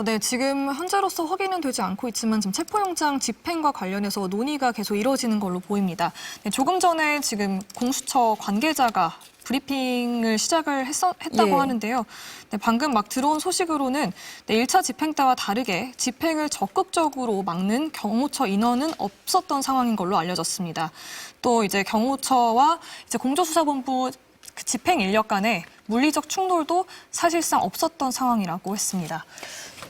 네, 지금 현재로서 확인은 되지 않고 있지만 지금 체포영장 집행과 관련해서 논의가 계속 이루어지는 걸로 보입니다. 네, 조금 전에 지금 공수처 관계자가 브리핑을 시작을 했다고 예. 하는데요. 네, 방금 막 들어온 소식으로는 네, 1차 집행 때와 다르게 집행을 적극적으로 막는 경호처 인원은 없었던 상황인 걸로 알려졌습니다. 또 이제 경호처와 이제 공조수사본부 그 집행 인력 간에 물리적 충돌도 사실상 없었던 상황이라고 했습니다.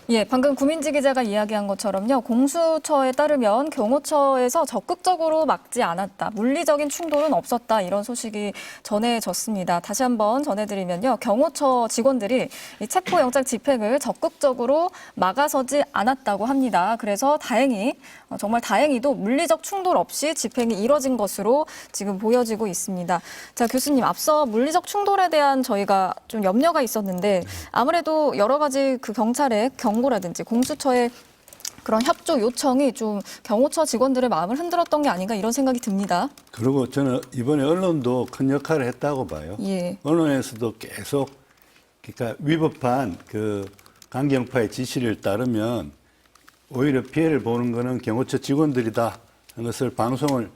예, 방금 구민지 기자가 이야기한 것처럼요. 공수처에 따르면 경호처에서 적극적으로 막지 않았다. 물리적인 충돌은 없었다. 이런 소식이 전해졌습니다. 다시 한번 전해드리면요. 경호처 직원들이 이 체포영장 집행을 적극적으로 막아서지 않았다고 합니다. 그래서 다행히 정말 다행히도 물리적 충돌 없이 집행이 이뤄진 것으로 지금 보여지고 있습니다. 자, 교수님, 앞서 물리적 충돌에 대한 저희가 좀 염려가 있었는데 아무래도 여러 가지 그 경찰의 경고라든지 공수처의 그런 협조 요청이 좀 경호처 직원들의 마음을 흔들었던 게 아닌가 이런 생각이 듭니다. 그리고 저는 이번에 언론도 큰 역할을 했다고 봐요. 예. 언론에서도 계속 그러니까 위법한 그 강경파의 지시를 따르면 오히려 피해를 보는 거는 경호처 직원들이다 하는 것을 방송을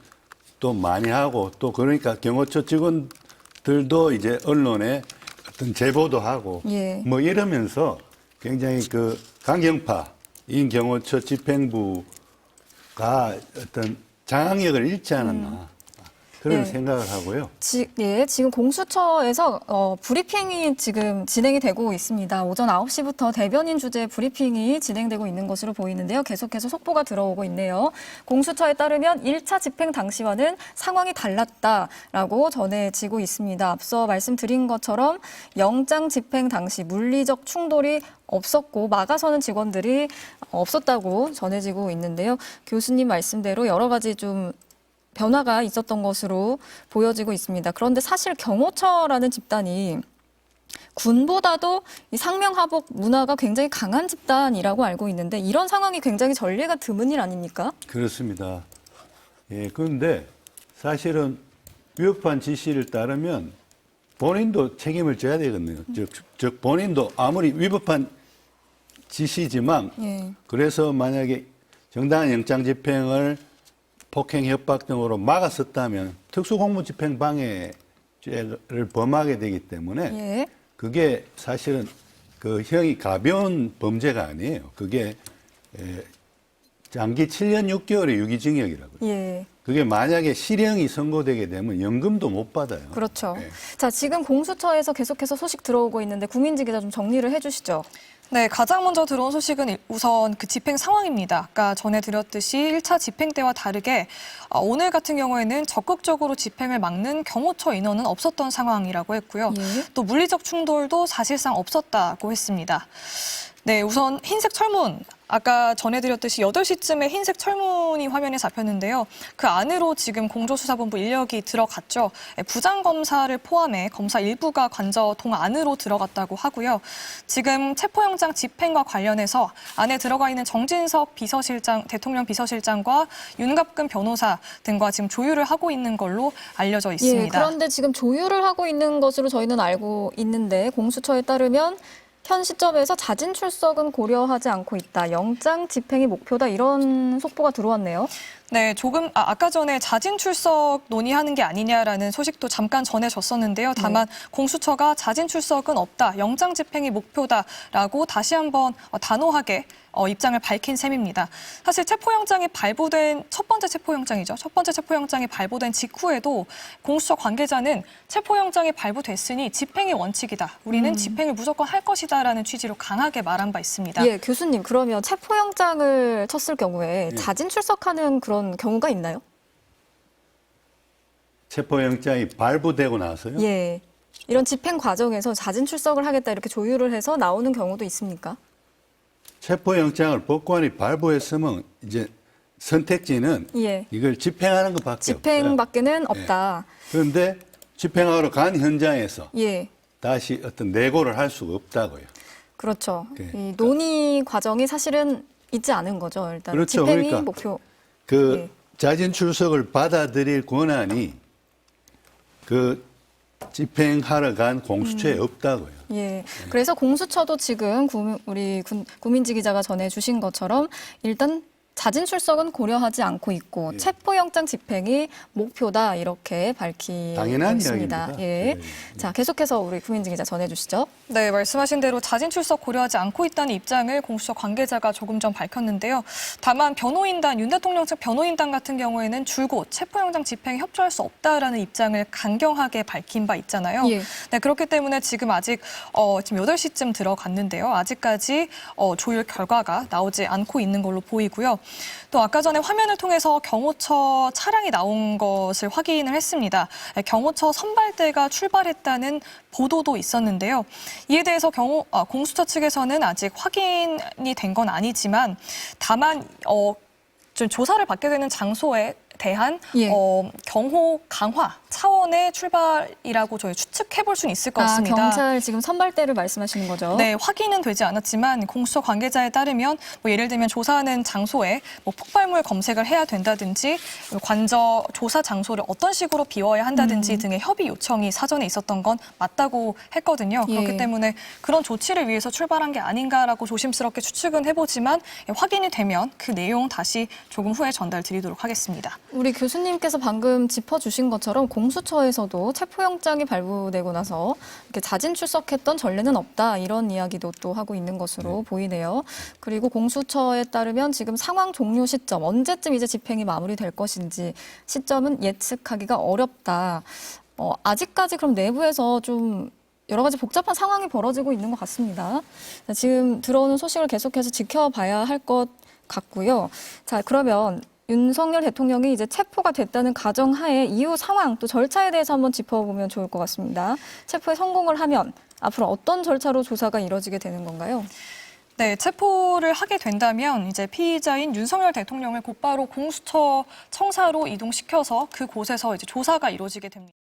또 많이 하고 또 그러니까 경호처 직원들도 이제 언론에 어떤 제보도 하고 예. 뭐 이러면서 굉장히 그 강경파인 경호처 집행부가 어떤 장악력을 잃지 않았나 그런 예. 생각을 하고요. 지금 공수처에서 브리핑이 지금 진행이 되고 있습니다. 오전 9시부터 대변인 주재 브리핑이 진행되고 있는 것으로 보이는데요. 계속해서 속보가 들어오고 있네요. 공수처에 따르면 1차 집행 당시와는 상황이 달랐다라고 전해지고 있습니다. 앞서 말씀드린 것처럼 영장 집행 당시 물리적 충돌이 없었고 막아서는 직원들이 없었다고 전해지고 있는데요. 교수님 말씀대로 여러 가지 좀 변화가 있었던 것으로 보여지고 있습니다. 그런데 사실 경호처라는 집단이 군보다도 이 상명하복 문화가 굉장히 강한 집단이라고 알고 있는데 이런 상황이 굉장히 전례가 드문 일 아닙니까? 그렇습니다. 예, 그런데 사실은 위협한 지시를 따르면 본인도 책임을 져야 되거든요. 즉 본인도 아무리 위법한 지시지만 예. 그래서 만약에 정당한 영장 집행을 폭행, 협박 등으로 막았었다면 특수공무집행방해죄를 범하게 되기 때문에 예. 그게 사실은 그 형이 가벼운 범죄가 아니에요. 그게 장기 7년 6개월의 유기징역이라고요. 예. 그게 만약에 실형이 선고되게 되면 연금도 못 받아요. 그렇죠. 네. 자, 지금 공수처에서 계속해서 소식 들어오고 있는데 구민지 기자 좀 정리를 해주시죠. 네, 가장 먼저 들어온 소식은 우선 그 집행 상황입니다. 아까 전해드렸듯이 1차 집행 때와 다르게 오늘 같은 경우에는 적극적으로 집행을 막는 경호처 인원은 없었던 상황이라고 했고요. 예. 또 물리적 충돌도 사실상 없었다고 했습니다. 네, 우선 흰색 철문. 아까 전해드렸듯이 8시쯤에 흰색 철문이 화면에 잡혔는데요. 그 안으로 지금 공조수사본부 인력이 들어갔죠. 부장검사를 포함해 검사 일부가 관저동 안으로 들어갔다고 하고요. 지금 체포영장 집행과 관련해서 안에 들어가 있는 정진석 비서실장, 대통령 비서실장과 윤갑근 변호사 등과 지금 조율을 하고 있는 걸로 알려져 있습니다. 예, 그런데 지금 조율을 하고 있는 것으로 저희는 알고 있는데 공수처에 따르면 현 시점에서 자진 출석은 고려하지 않고 있다. 영장 집행이 목표다. 이런 속보가 들어왔네요. 네, 아까 전에 자진 출석 논의하는 게 아니냐라는 소식도 잠깐 전해졌었는데요. 다만 공수처가 자진 출석은 없다, 영장 집행이 목표다라고 다시 한번 단호하게 입장을 밝힌 셈입니다. 사실 체포영장이 발부된 첫 번째 체포영장이죠. 첫 번째 체포영장이 발부된 직후에도 공수처 관계자는 체포영장이 발부됐으니 집행이 원칙이다. 우리는 집행을 무조건 할 것이다라는 취지로 강하게 말한 바 있습니다. 예, 교수님, 그러면 체포영장을 쳤을 경우에 자진 출석하는 그런 경우가 있나요? 체포영장이 발부되고 나서요? 예. 이런 집행 과정에서 자진 출석을 하겠다 이렇게 조율을 해서 나오는 경우도 있습니까? 체포영장을 법관이 발부했으면 이제 선택지는 예. 이걸 집행하는 것밖에 없어요. 집행밖에는 없다. 그런데 집행하러 간 현장에서 예. 다시 어떤 내고를 할 수가 없다고요. 그렇죠. 그러니까. 이 논의 과정이 사실은 있지 않은 거죠. 일단 그렇죠. 집행이 그러니까 목표. 그 예. 자진 출석을 받아들일 권한이 그 집행하러 간 공수처에 없다고요. 예. 그래서 공수처도 지금 우리 구민지 기자가 전해주신 것처럼 일단 자진 출석은 고려하지 않고 있고 예. 체포영장 집행이 목표다 이렇게 밝히고 당연한 있습니다. 이야기입니다. 예. 예. 자, 계속해서 우리 구민지 기자 전해주시죠. 네, 말씀하신 대로 자진 출석 고려하지 않고 있다는 입장을 공수처 관계자가 조금 전 밝혔는데요. 다만 변호인단, 윤 대통령 측 변호인단 같은 경우에는 줄곧 체포영장 집행에 협조할 수 없다라는 입장을 강경하게 밝힌 바 있잖아요. 예. 네, 그렇기 때문에 지금 아직 지금 8시쯤 들어갔는데요. 아직까지 조율 결과가 나오지 않고 있는 걸로 보이고요. 또 아까 전에 화면을 통해서 경호처 차량이 나온 것을 확인을 했습니다. 경호처 선발대가 출발했다는 보도도 있었는데요. 이에 대해서 공수처 측에서는 아직 확인이 된 건 아니지만 다만 좀 조사를 받게 되는 장소에 대한 예. 경호 강화 차원의 출발이라고 저희 추측해 볼 수는 있을 것 같습니다. 경찰 지금 선발대를 말씀하시는 거죠? 네, 확인은 되지 않았지만 공수처 관계자에 따르면 뭐 예를 들면 조사하는 장소에 뭐 폭발물 검색을 해야 된다든지 관저 조사 장소를 어떤 식으로 비워야 한다든지 등의 협의 요청이 사전에 있었던 건 맞다고 했거든요. 예. 그렇기 때문에 그런 조치를 위해서 출발한 게 아닌가라고 조심스럽게 추측은 해보지만 확인이 되면 그 내용 다시 조금 후에 전달 드리도록 하겠습니다. 우리 교수님께서 방금 짚어주신 것처럼 공수처에서도 체포영장이 발부되고 나서 이렇게 자진 출석했던 전례는 없다 이런 이야기도 또 하고 있는 것으로 보이네요. 그리고 공수처에 따르면 지금 상황 종료 시점 언제쯤 이제 집행이 마무리될 것인지 시점은 예측하기가 어렵다. 아직까지 그럼 내부에서 좀 여러 가지 복잡한 상황이 벌어지고 있는 것 같습니다. 자, 지금 들어오는 소식을 계속해서 지켜봐야 할 것 같고요. 자, 그러면 윤석열 대통령이 이제 체포가 됐다는 가정하에 이후 상황 또 절차에 대해서 한번 짚어보면 좋을 것 같습니다. 체포에 성공을 하면 앞으로 어떤 절차로 조사가 이뤄지게 되는 건가요? 네, 체포를 하게 된다면 이제 피의자인 윤석열 대통령을 곧바로 공수처 청사로 이동시켜서 그곳에서 이제 조사가 이루어지게 됩니다.